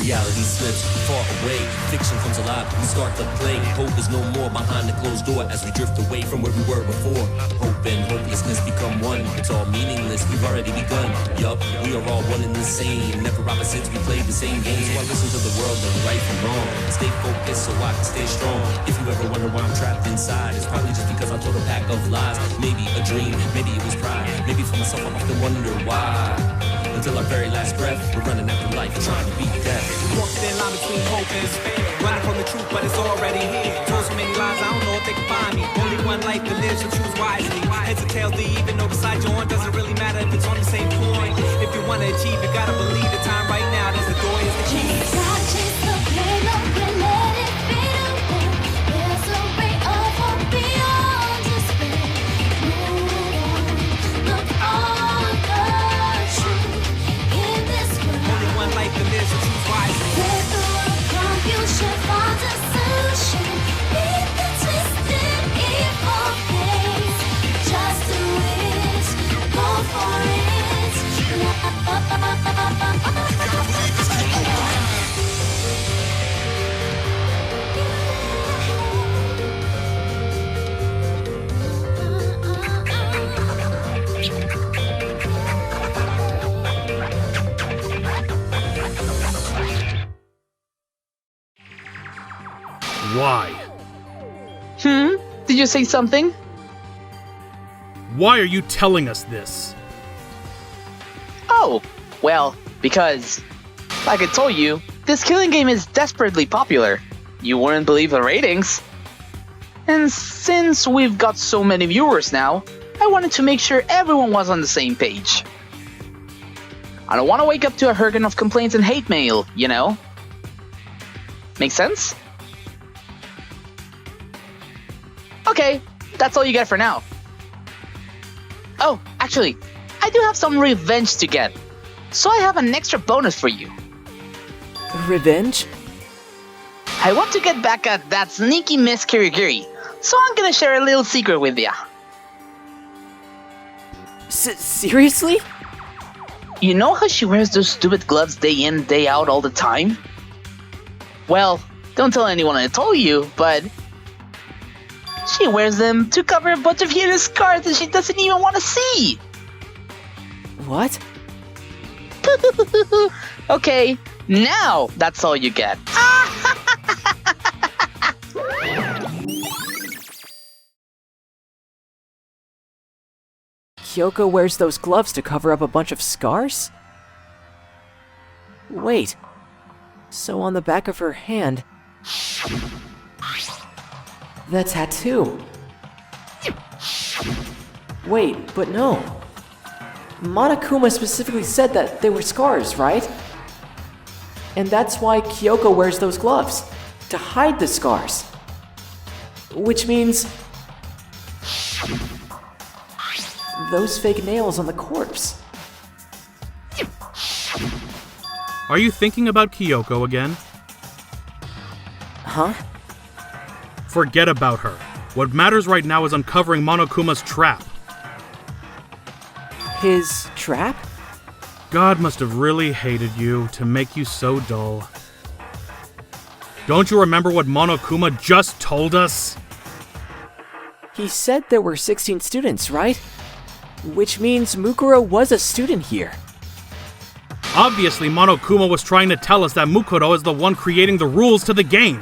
Reality slips far away, fiction comes alive, we start to play. Hope is no more behind the closed door as we drift away from where we were before. Hope and hopelessness become one, it's all meaningless, we've already begun. Yup, we are all one and the same, never opposites, we play the same game. So I listen to the world and right from wrong, stay focused so I can stay strong. If you ever wonder why I'm trapped inside, it's probably just because I told a pack of lies. Maybe a dream, maybe it was pride, maybe for myself I often wonder why. Until our very last breath, we're running after life, trying to beat death. Walking in line between hope and despair, running from the truth, but it's already here. Told so many lies, I don't know if they can find me. Only one life to live, so choose wisely. Heads or tails, they even know the side you're on. Doesn't really matter if it's on the same point. If you want to achieve, you gotta believe the time right now. There's the door, here's the key. Chase the pain, don't let it fade away. There's a ray of hope beyond despair. Move on, look on the truth in this world. Only one life to live, so choose wisely. Let the world come, you should find a solution. Beat the twisted evil face. Just do it, go for it. Why? Did you say something? Why are you telling us this? Oh, well, because, like I told you, this killing game is desperately popular. You wouldn't believe the ratings. And since we've got so many viewers now, I wanted to make sure everyone was on the same page. I don't want to wake up to a hurricane of complaints and hate mail, you know? Make sense? Okay, that's all you get for now. Oh, actually, I do have some revenge to get. So I have an extra bonus for you. Revenge? I want to get back at that sneaky Miss Kirigiri, so I'm gonna share a little secret with ya. Seriously? You know how she wears those stupid gloves day in, day out all the time? Well, don't tell anyone I told you, but she wears them to cover a bunch of hidden scars that she doesn't even want to see. What? Okay, now that's all you get. Kyoko wears those gloves to cover up a bunch of scars? Wait. So on the back of her hand... the tattoo. Wait, but no. Monokuma specifically said that they were scars, right? And that's why Kyoko wears those gloves, to hide the scars. Which means... those fake nails on the corpse. Are you thinking about Kyoko again? Huh? Forget about her. What matters right now is uncovering Monokuma's trap. His trap? God must have really hated you to make you so dull. Don't you remember what Monokuma just told us? He said there were 16 students, right? Which means Mukuro was a student here. Obviously, Monokuma was trying to tell us that Mukuro is the one creating the rules to the game.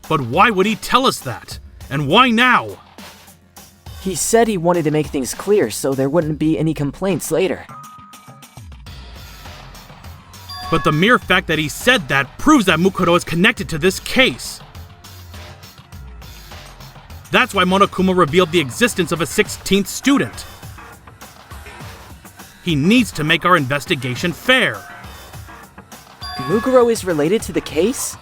But why would he tell us that? And why now? He said he wanted to make things clear so there wouldn't be any complaints later. But the mere fact that he said that proves that Mukuro is connected to this case. That's why Monokuma revealed the existence of a 16th student. He needs to make our investigation fair. Mukuro is related to the case?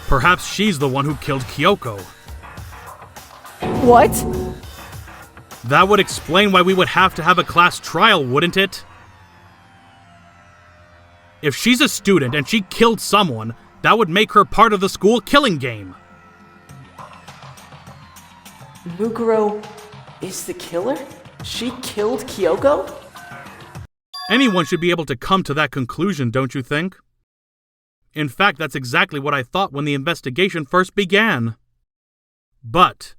Perhaps she's the one who killed Kyoko. What? That would explain why we would have to have a class trial, wouldn't it? If she's a student and she killed someone, that would make her part of the school killing game. Mukuro is the killer? She killed Kyoko? Anyone should be able to come to that conclusion, don't you think? In fact, that's exactly what I thought when the investigation first began. But,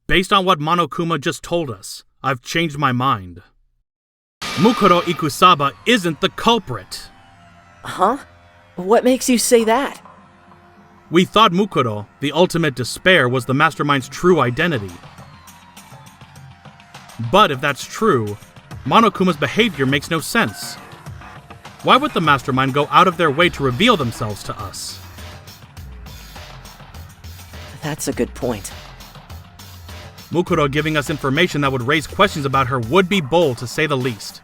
based on what Monokuma just told us, I've changed my mind. Mukuro Ikusaba isn't the culprit. Huh? What makes you say that? We thought Mukuro, the ultimate despair, was the mastermind's true identity. But if that's true, Monokuma's behavior makes no sense. Why would the mastermind go out of their way to reveal themselves to us? That's a good point. Mukuro giving us information that would raise questions about her would be bold, to say the least.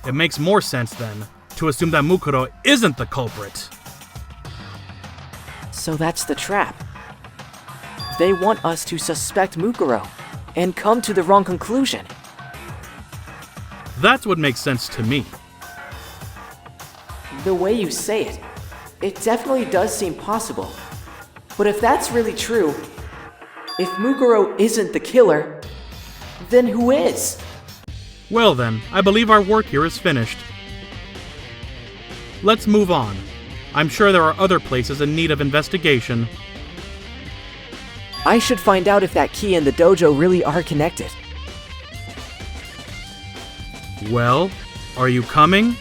It makes more sense, then, to assume that Mukuro isn't the culprit. So that's the trap. They want us to suspect Mukuro and come to the wrong conclusion. That's what makes sense to me. The way you say it, it definitely does seem possible. But if that's really true, if Mukuro isn't the killer, then who is? Well then, I believe our work here is finished. Let's move on. I'm sure there are other places in need of investigation. I should find out if that key and the dojo really are connected. Well, are you coming?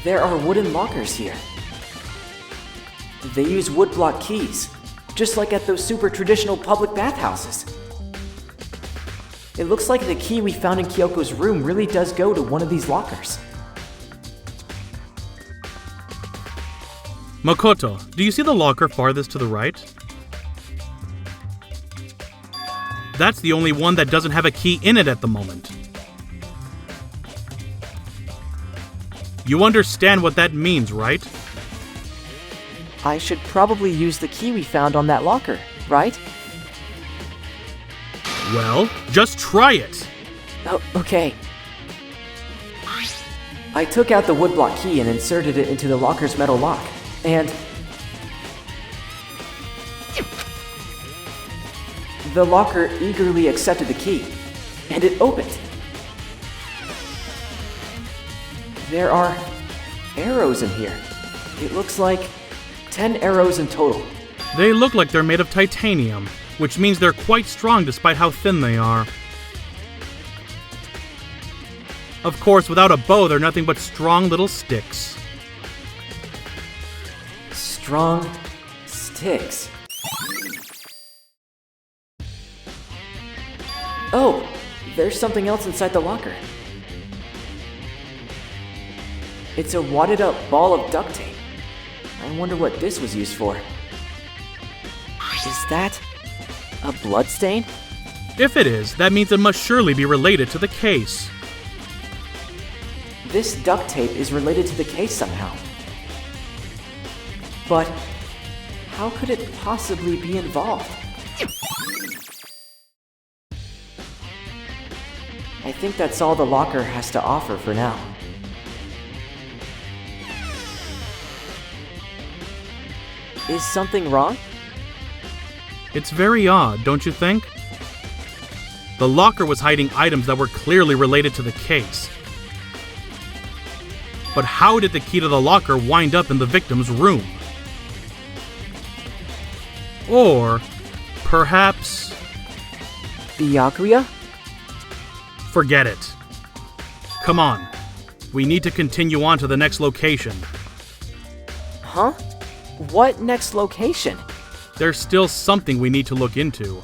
There are wooden lockers here. They use woodblock keys, just like at those super traditional public bathhouses. It looks like the key we found in Kyoko's room really does go to one of these lockers. Makoto, do you see the locker farthest to the right? That's the only one that doesn't have a key in it at the moment. You understand what that means, right? I should probably use the key we found on that locker, right? Well, just try it! Oh, okay. I took out the woodblock key and inserted it into the locker's metal lock, and the locker eagerly accepted the key, and it opened. There are arrows in here. It looks like 10 arrows in total. They look like they're made of titanium, which means they're quite strong despite how thin they are. Of course, without a bow, they're nothing but strong little sticks. Strong sticks. Oh, there's something else inside the locker. It's a wadded up ball of duct tape. I wonder what this was used for. Is that a bloodstain? If it is, that means it must surely be related to the case. This duct tape is related to the case somehow. But how could it possibly be involved? I think that's all the locker has to offer for now. Is something wrong? It's very odd, don't you think? The locker was hiding items that were clearly related to the case. But how did the key to the locker wind up in the victim's room? Or, perhaps... The Yakuya? Forget it. Come on. We need to continue on to the next location. Huh? What next location? There's still something we need to look into.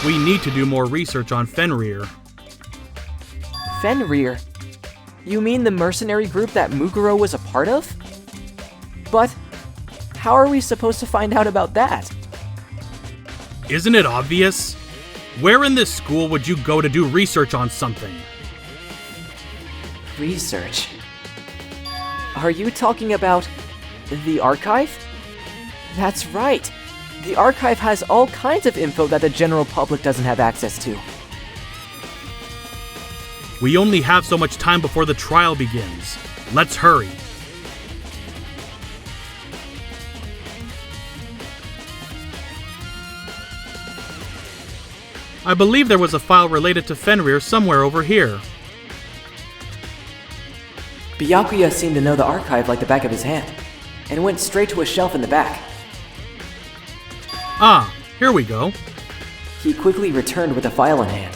We need to do more research on Fenrir. Fenrir? You mean the mercenary group that Mukuro was a part of? But how are we supposed to find out about that? Isn't it obvious? Where in this school would you go to do research on something? Research. Are you talking about the archive? That's right. The archive has all kinds of info that the general public doesn't have access to. We only have so much time before the trial begins. Let's hurry. I believe there was a file related to Fenrir somewhere over here. Byakuya seemed to know the archive like the back of his hand, and went straight to a shelf in the back. Ah, here we go. He quickly returned with a file in hand.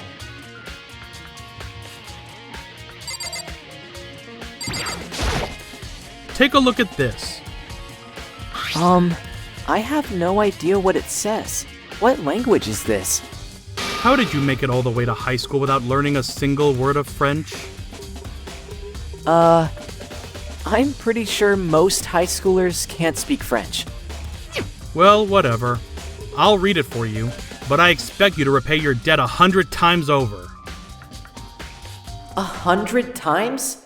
Take a look at this. I have no idea what it says. What language is this? How did you make it all the way to high school without learning a single word of French? I'm pretty sure most high schoolers can't speak French. Well, whatever. I'll read it for you, but I expect you to repay your debt 100 times over. 100 times?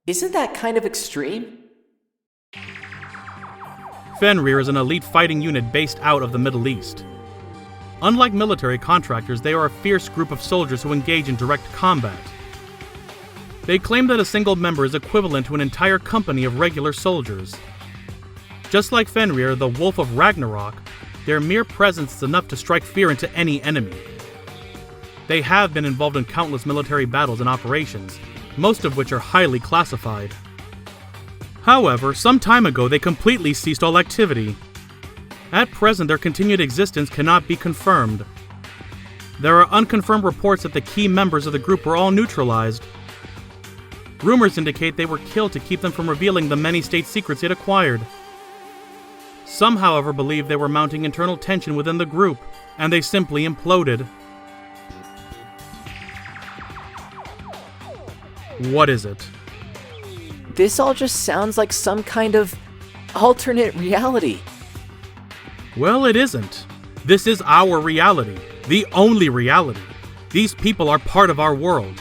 Isn't that kind of extreme? Fenrir is an elite fighting unit based out of the Middle East. Unlike military contractors, they are a fierce group of soldiers who engage in direct combat. They claim that a single member is equivalent to an entire company of regular soldiers. Just like Fenrir, the Wolf of Ragnarok, their mere presence is enough to strike fear into any enemy. They have been involved in countless military battles and operations, most of which are highly classified. However, some time ago they completely ceased all activity. At present, their continued existence cannot be confirmed. There are unconfirmed reports that the key members of the group were all neutralized. Rumors indicate they were killed to keep them from revealing the many state secrets it acquired. Some, however, believe they were mounting internal tension within the group, and they simply imploded. What is it? This all just sounds like some kind of alternate reality. Well, it isn't. This is our reality, the only reality. These people are part of our world.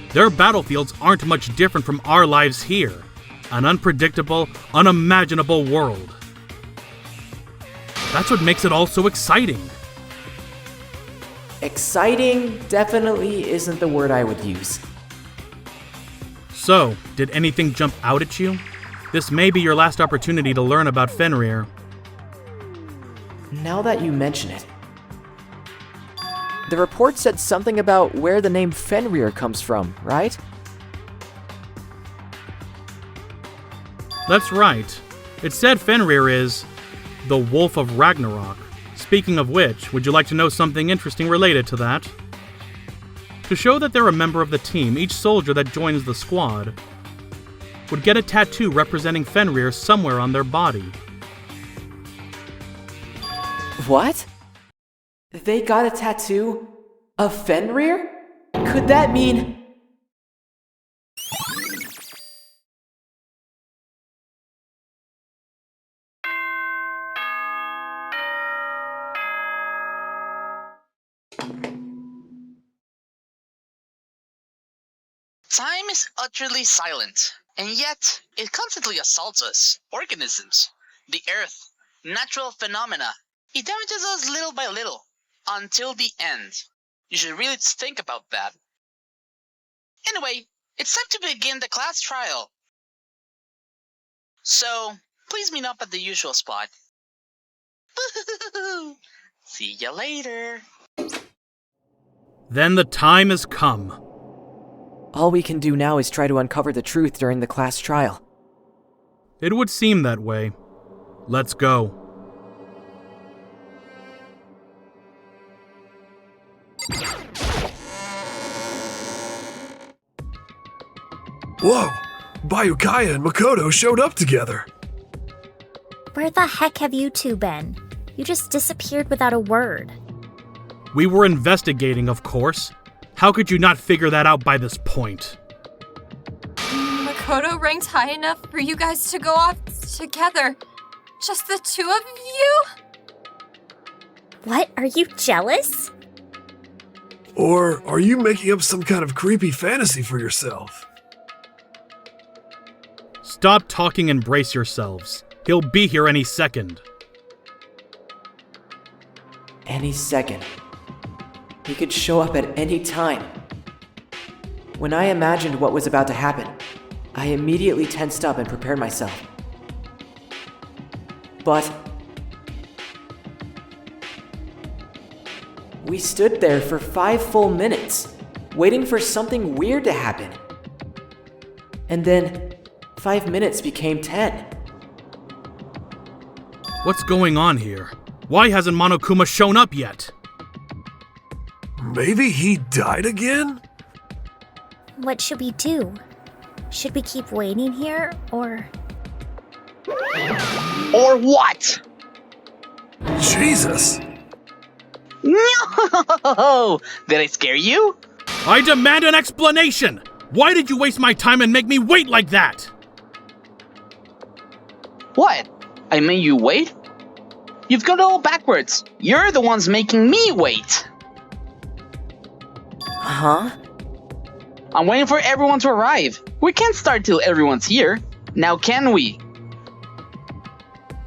Their battlefields aren't much different from our lives here. An unpredictable, unimaginable world. That's what makes it all so exciting. Exciting definitely isn't the word I would use. So, did anything jump out at you? This may be your last opportunity to learn about Fenrir. Now that you mention it. The report said something about where the name Fenrir comes from, right? That's right. It said Fenrir is the Wolf of Ragnarok. Speaking of which, would you like to know something interesting related to that? To show that they're a member of the team, each soldier that joins the squad would get a tattoo representing Fenrir somewhere on their body. What? They got a tattoo of Fenrir? Could that mean... Time is utterly silent, and yet it constantly assaults us, organisms, the earth, natural phenomena. It damages us little by little, until the end. You should really think about that. Anyway, it's time to begin the class trial. So, please meet up at the usual spot. See ya later. Then the time has come. All we can do now is try to uncover the truth during the class trial. It would seem that way. Let's go. Whoa! Bayukaya and Makoto showed up together. Where the heck have you two been? You just disappeared without a word. We were investigating, of course. How could you not figure that out by this point? Makoto ranked high enough for you guys to go off together. Just the two of you? What? Are you jealous? Or are you making up some kind of creepy fantasy for yourself? Stop talking and brace yourselves. He'll be here any second. Any second. He could show up at any time. When I imagined what was about to happen, I immediately tensed up and prepared myself. But we stood there for 5 full minutes, waiting for something weird to happen. And then 5 minutes became 10. What's going on here? Why hasn't Monokuma shown up yet? Maybe he died again? What should we do? Should we keep waiting here, or... Or what? Jesus! No! Did I scare you? I demand an explanation! Why did you waste my time and make me wait like that? What? I made you wait? You've got it all backwards. You're the ones making me wait. Huh? I'm waiting for everyone to arrive. We can't start till everyone's here. Now can we?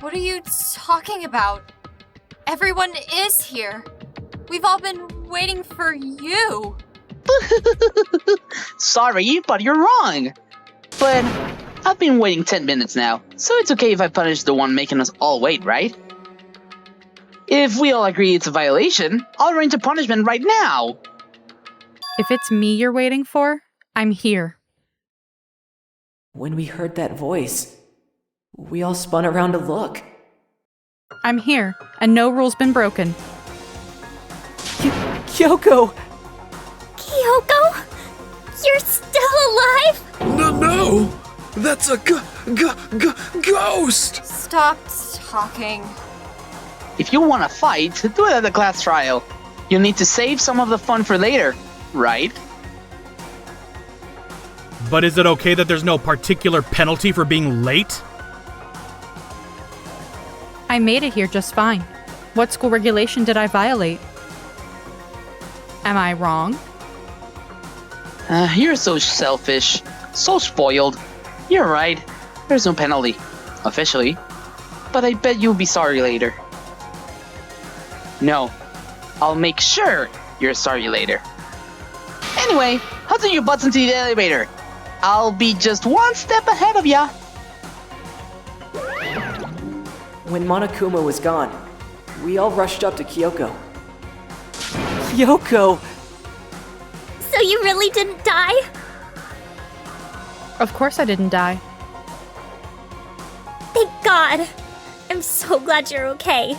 What are you talking about? Everyone is here. We've all been waiting for you. Sorry, but you're wrong. But I've been waiting 10 minutes now, so it's okay if I punish the one making us all wait, right? If we all agree it's a violation, I'll arrange a punishment right now. If it's me you're waiting for, I'm here. When we heard that voice, we all spun around to look. I'm here, and no rule's been broken. Kyoko! Kyoko? You're still alive? No! That's a ghost! Stop talking. If you want to fight, do it at the class trial. You'll need to save some of the fun for later, right? But is it okay that there's no particular penalty for being late? I made it here just fine. What school regulation did I violate? Am I wrong? You're so selfish, so spoiled. You're right, there's no penalty, officially. But I bet you'll be sorry later. No, I'll make sure you're sorry later. Anyway, hustle your butts into the elevator. I'll be just one step ahead of ya. When Monokuma was gone, we all rushed up to Kyoko. Kyoko! So you really didn't die? Of course I didn't die. Thank God. I'm so glad you're okay.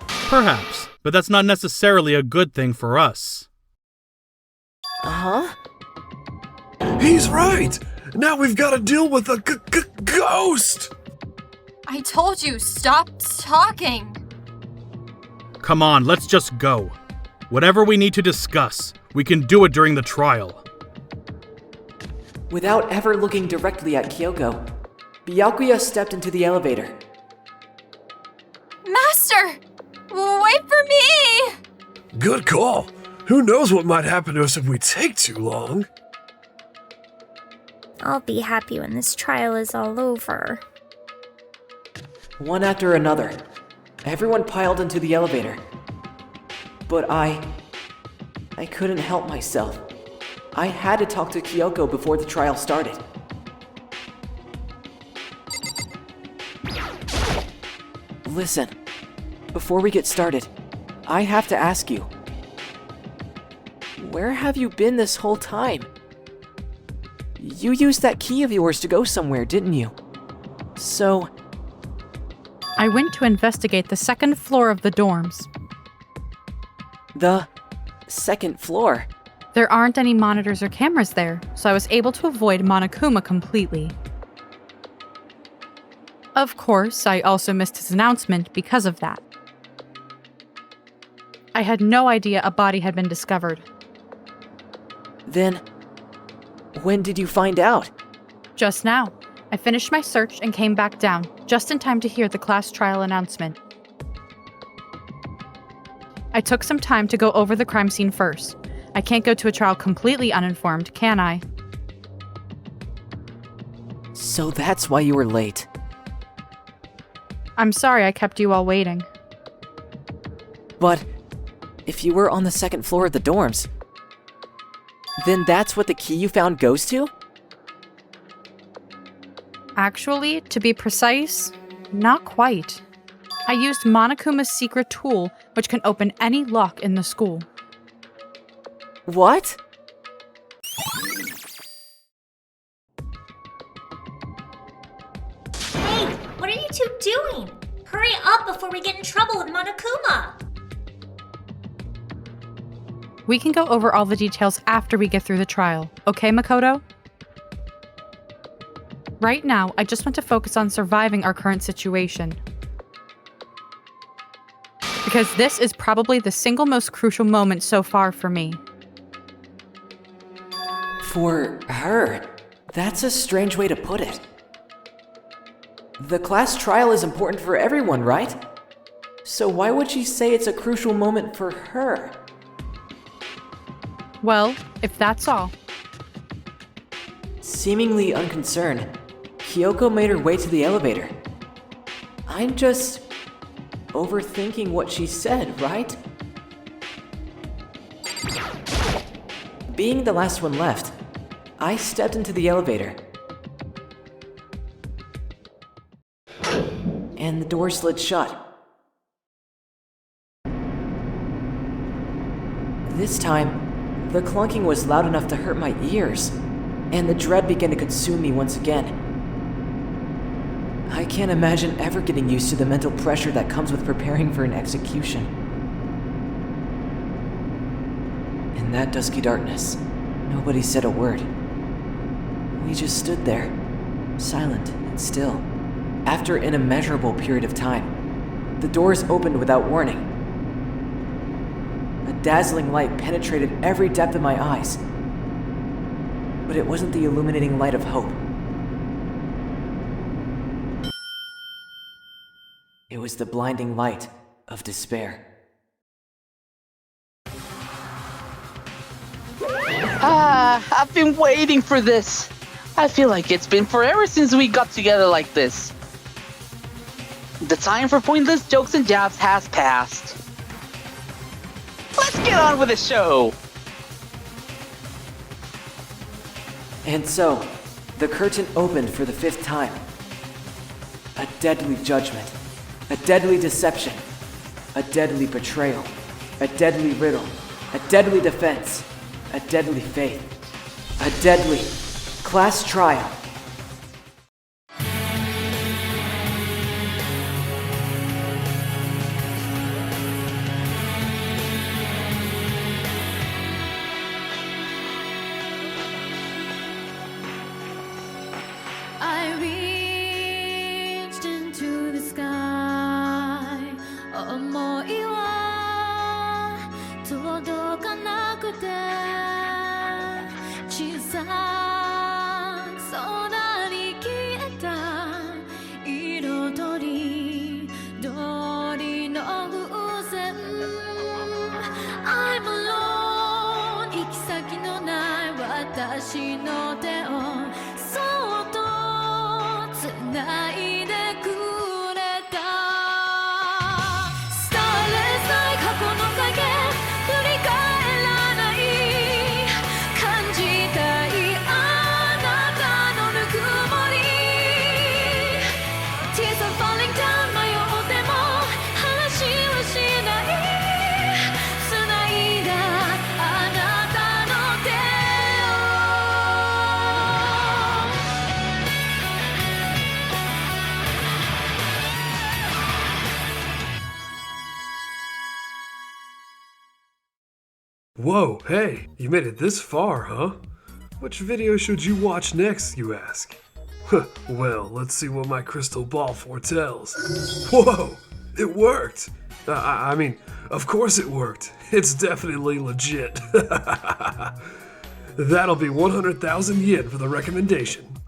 Perhaps, but that's not necessarily a good thing for us. Huh? He's right! Now we've got to deal with a ghost! I told you, stop talking. Come on, let's just go. Whatever we need to discuss, we can do it during the trial. Without ever looking directly at Kyoko, Byakuya stepped into the elevator. Master! Wait for me! Good call. Who knows what might happen to us if we take too long? I'll be happy when this trial is all over. One after another, everyone piled into the elevator. But I couldn't help myself. I had to talk to Kyoko before the trial started. Listen, before we get started, I have to ask you. Where have you been this whole time? You used that key of yours to go somewhere, didn't you? So... I went to investigate the second floor of the dorms. The second floor? There aren't any monitors or cameras there, so I was able to avoid Monokuma completely. Of course, I also missed his announcement because of that. I had no idea a body had been discovered. Then, when did you find out? Just now. I finished my search and came back down, just in time to hear the class trial announcement. I took some time to go over the crime scene first. I can't go to a trial completely uninformed, can I? So that's why you were late. I'm sorry I kept you all waiting. But if you were on the second floor of the dorms, then that's what the key you found goes to? Actually, to be precise, not quite. I used Monokuma's secret tool, which can open any lock in the school. What? Hey, what are you two doing? Hurry up before we get in trouble with Monokuma! We can go over all the details after we get through the trial, okay, Makoto? Right now, I just want to focus on surviving our current situation. Because this is probably the single most crucial moment so far for me. For her? That's a strange way to put it. The class trial is important for everyone, right? So why would she say it's a crucial moment for her? Well, if that's all. Seemingly unconcerned, Kyoko made her way to the elevator. I'm just overthinking what she said, right? Being the last one left, I stepped into the elevator. And the door slid shut. This time, the clunking was loud enough to hurt my ears, and the dread began to consume me once again. I can't imagine ever getting used to the mental pressure that comes with preparing for an execution. In that dusky darkness, nobody said a word. We just stood there, silent and still. After an immeasurable period of time, the doors opened without warning. A dazzling light penetrated every depth of my eyes. But it wasn't the illuminating light of hope. It was the blinding light of despair. I've been waiting for this. I feel like it's been forever since we got together like this. The time for pointless jokes and jabs has passed. Let's get on with the show! And so, the curtain opened for the 5th time. A deadly judgment, a deadly deception, a deadly betrayal, a deadly riddle, a deadly defense, a deadly faith, a deadly class trial. I reached into the sky. 思いは届かなくて小さく空に消えた彩り通りの風船 I'm alone 行き先のない私の手をそっと繋いでくれた Starless like 過去の影振り返らない感じたいあなたのぬくもり Tears are falling down 迷っても話はしない繋いだあなたの手を Whoa, hey, you made it this far, huh? Which video should you watch next, you ask? Well, let's see what my crystal ball foretells. Whoa, it worked! I mean, of course it worked. It's definitely legit. That'll be 100,000 yen for the recommendation.